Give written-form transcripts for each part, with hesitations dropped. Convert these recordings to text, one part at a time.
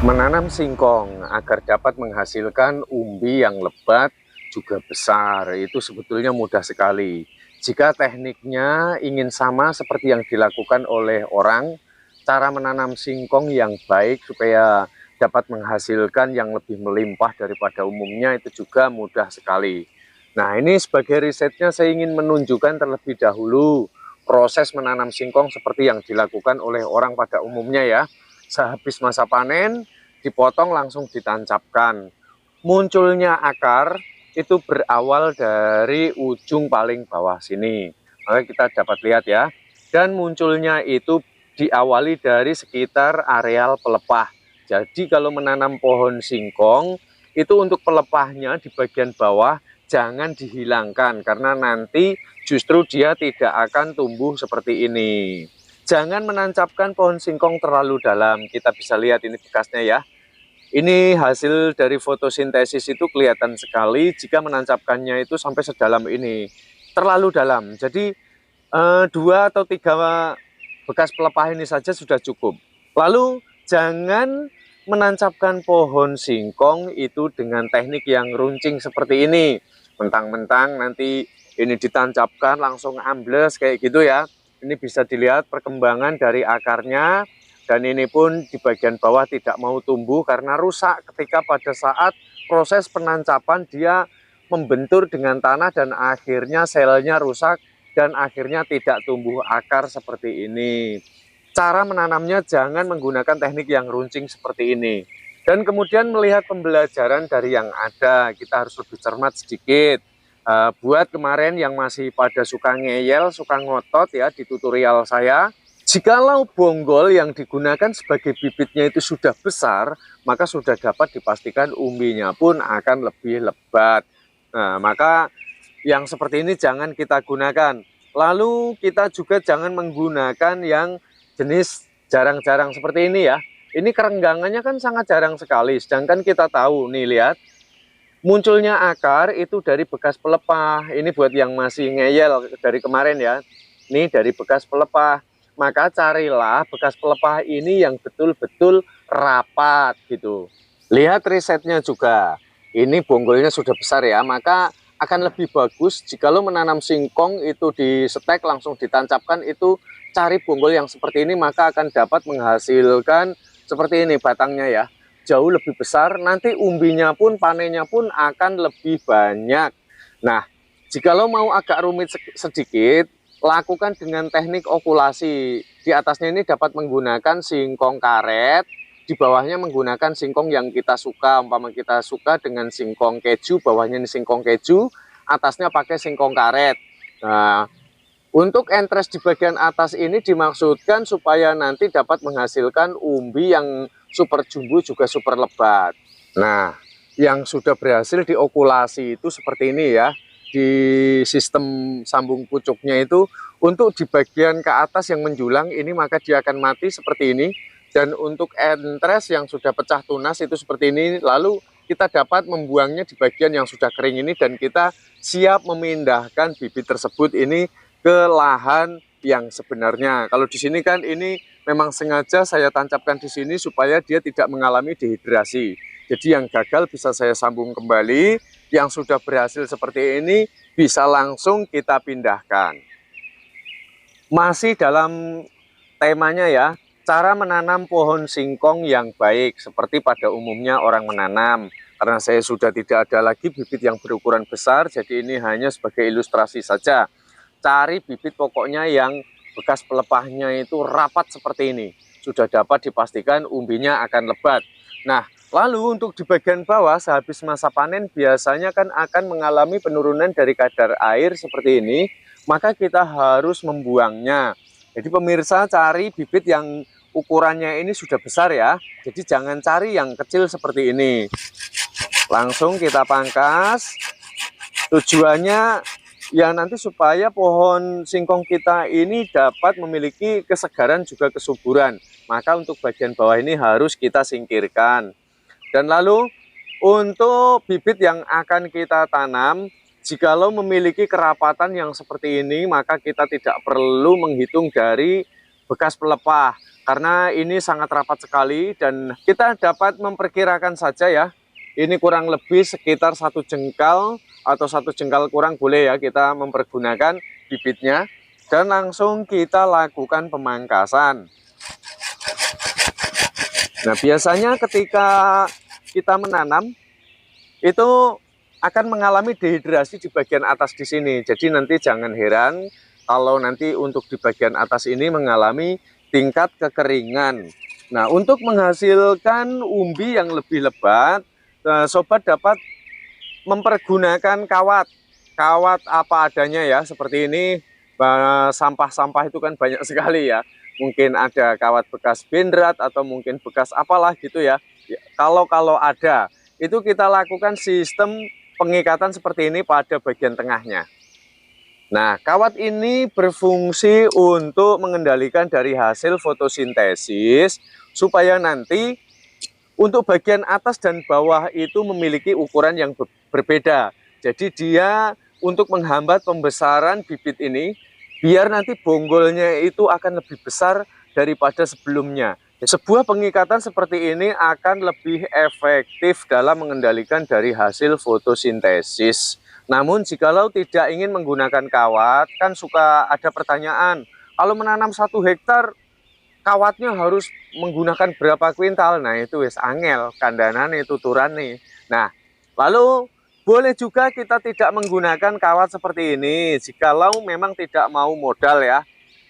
Menanam singkong agar dapat menghasilkan umbi yang lebat juga besar, itu sebetulnya mudah sekali. Jika tekniknya ingin sama seperti yang dilakukan oleh orang, cara menanam singkong yang baik supaya dapat menghasilkan yang lebih melimpah daripada umumnya itu juga mudah sekali. Nah, ini sebagai risetnya saya ingin menunjukkan terlebih dahulu proses menanam singkong seperti yang dilakukan oleh orang pada umumnya ya. Sehabis masa panen, dipotong langsung ditancapkan. Munculnya akar itu berawal dari ujung paling bawah sini. Maka kita dapat lihat ya. Dan munculnya itu diawali dari sekitar areal pelepah. Jadi kalau menanam pohon singkong, itu untuk pelepahnya di bagian bawah jangan dihilangkan karena nanti justru dia tidak akan tumbuh seperti ini. Jangan menancapkan pohon singkong terlalu dalam. Kita bisa lihat ini bekasnya ya. Ini hasil dari fotosintesis itu kelihatan sekali jika menancapkannya itu sampai sedalam ini. Terlalu dalam. Jadi 2 atau 3 bekas pelepah ini saja sudah cukup. Lalu jangan menancapkan pohon singkong itu dengan teknik yang runcing seperti ini. Mentang-mentang nanti ini ditancapkan langsung ambles kayak gitu ya. Ini bisa dilihat perkembangan dari akarnya, dan ini pun di bagian bawah tidak mau tumbuh karena rusak ketika pada saat proses penancapan dia membentur dengan tanah dan akhirnya selnya rusak dan akhirnya tidak tumbuh akar seperti ini. Cara menanamnya jangan menggunakan teknik yang runcing seperti ini. Dan kemudian melihat pembelajaran dari yang ada, kita harus lebih cermat sedikit. Buat kemarin yang masih pada suka ngeyel, suka ngotot ya di tutorial saya, jikalau bonggol yang digunakan sebagai bibitnya itu sudah besar, maka sudah dapat dipastikan umbinya pun akan lebih lebat. Nah, maka yang seperti ini jangan kita gunakan. Lalu kita juga jangan menggunakan yang jenis jarang-jarang seperti ini ya. Ini kerenggangannya kan sangat jarang sekali. Sedangkan kita tahu nih, lihat munculnya akar itu dari bekas pelepah. Ini buat yang masih ngeyel dari kemarin ya. Ini dari bekas pelepah. Maka carilah bekas pelepah ini yang betul-betul rapat gitu. Lihat risetnya juga. Ini bonggolnya sudah besar ya, maka akan lebih bagus jika lo menanam singkong itu di setek langsung ditancapkan, itu cari bonggol yang seperti ini, maka akan dapat menghasilkan seperti ini batangnya ya, jauh lebih besar, nanti umbinya pun panennya pun akan lebih banyak. Nah, jika lo mau agak rumit sedikit, lakukan dengan teknik okulasi. Di atasnya ini dapat menggunakan singkong karet, di bawahnya menggunakan singkong yang kita suka. Umpama kita suka dengan singkong keju, bawahnya ini singkong keju, atasnya pakai singkong karet. Nah, untuk entres di bagian atas ini dimaksudkan supaya nanti dapat menghasilkan umbi yang super jumbo juga super lebat. Nah, yang sudah berhasil diokulasi itu seperti ini ya. Di sistem sambung pucuknya itu, untuk di bagian ke atas yang menjulang ini maka dia akan mati seperti ini. Dan untuk entres yang sudah pecah tunas itu seperti ini. Lalu kita dapat membuangnya di bagian yang sudah kering ini, dan kita siap memindahkan bibit tersebut ini ke lahan yang sebenarnya. Kalau di sini kan ini memang sengaja saya tancapkan di sini supaya dia tidak mengalami dehidrasi. Jadi yang gagal bisa saya sambung kembali, yang sudah berhasil seperti ini bisa langsung kita pindahkan. Masih dalam temanya ya, cara menanam pohon singkong yang baik seperti pada umumnya orang menanam. Karena saya sudah tidak ada lagi bibit yang berukuran besar, jadi ini hanya sebagai ilustrasi saja. Cari bibit pokoknya yang bekas pelepahnya itu rapat seperti ini. Sudah dapat dipastikan umbinya akan lebat. Nah, lalu untuk di bagian bawah sehabis masa panen biasanya kan akan mengalami penurunan dari kadar air seperti ini, maka kita harus membuangnya. Jadi pemirsa cari bibit yang ukurannya ini sudah besar ya. Jadi jangan cari yang kecil seperti ini. Langsung kita pangkas. Tujuannya ya nanti supaya pohon singkong kita ini dapat memiliki kesegaran juga kesuburan. Maka untuk bagian bawah ini harus kita singkirkan. Dan lalu untuk bibit yang akan kita tanam, jikalau memiliki kerapatan yang seperti ini, maka kita tidak perlu menghitung dari bekas pelepah, karena ini sangat rapat sekali dan kita dapat memperkirakan saja ya, ini kurang lebih sekitar 1 jengkal atau 1 jengkal kurang boleh ya kita mempergunakan bibitnya, dan langsung kita lakukan pemangkasan. Nah, biasanya ketika kita menanam itu akan mengalami dehidrasi di bagian atas di sini. Jadi nanti jangan heran kalau nanti untuk di bagian atas ini mengalami tingkat kekeringan. Nah, untuk menghasilkan umbi yang lebih lebat, sobat dapat mempergunakan kawat apa adanya ya, seperti ini. Sampah-sampah itu kan banyak sekali ya, mungkin ada kawat bekas benderat atau mungkin bekas apalah gitu ya. Kalau ada, itu kita lakukan sistem pengikatan seperti ini pada bagian tengahnya. Nah, kawat ini berfungsi untuk mengendalikan dari hasil fotosintesis supaya nanti untuk bagian atas dan bawah itu memiliki ukuran yang berbeda. Jadi dia untuk menghambat pembesaran bibit ini, biar nanti bonggolnya itu akan lebih besar daripada sebelumnya. Sebuah pengikatan seperti ini akan lebih efektif dalam mengendalikan dari hasil fotosintesis. Namun jikalau tidak ingin menggunakan kawat, kan suka ada pertanyaan, kalau menanam 1 hektar, kawatnya harus menggunakan berapa kuintal? Nah itu wis angel, kandanane, tuturane. Nah, lalu boleh juga kita tidak menggunakan kawat seperti ini, jikalau memang tidak mau modal ya.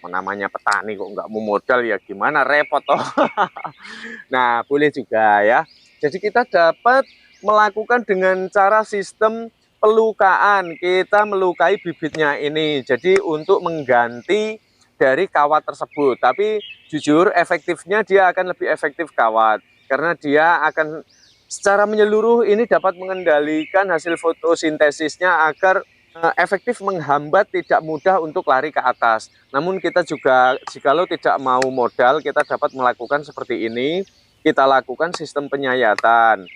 Namanya petani kok nggak mau modal ya gimana, repot toh. Nah, boleh juga ya. Jadi kita dapat melakukan dengan cara sistem pelukaan. Kita melukai bibitnya ini. Jadi untuk mengganti dari kawat tersebut. Tapi jujur efektifnya dia akan lebih efektif kawat. Karena dia akan secara menyeluruh ini dapat mengendalikan hasil fotosintesisnya agar efektif menghambat, tidak mudah untuk lari ke atas. Namun kita juga jikalau tidak mau modal, kita dapat melakukan seperti ini. Kita lakukan sistem penyayatan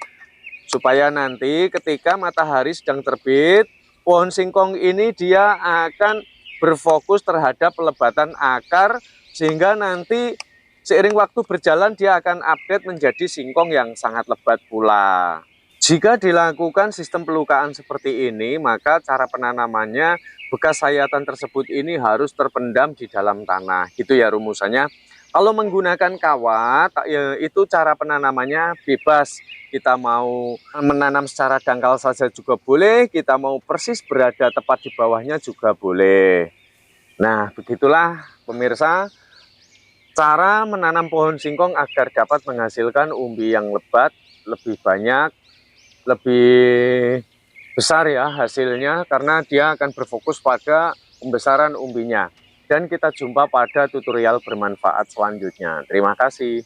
supaya nanti ketika matahari sedang terbit, pohon singkong ini dia akan berfokus terhadap pelebatan akar, sehingga nanti seiring waktu berjalan dia akan update menjadi singkong yang sangat lebat pula. Jika dilakukan sistem pelukaan seperti ini, maka cara penanamannya, bekas sayatan tersebut ini harus terpendam di dalam tanah. Gitu ya rumusannya. Kalau menggunakan kawat, ya, itu cara penanamannya bebas. Kita mau menanam secara dangkal saja juga boleh, kita mau persis berada tepat di bawahnya juga boleh. Nah, begitulah pemirsa, cara menanam pohon singkong agar dapat menghasilkan umbi yang lebat, lebih banyak, lebih besar ya hasilnya, karena dia akan berfokus pada pembesaran umbinya. Dan kita jumpa pada tutorial bermanfaat selanjutnya. Terima kasih.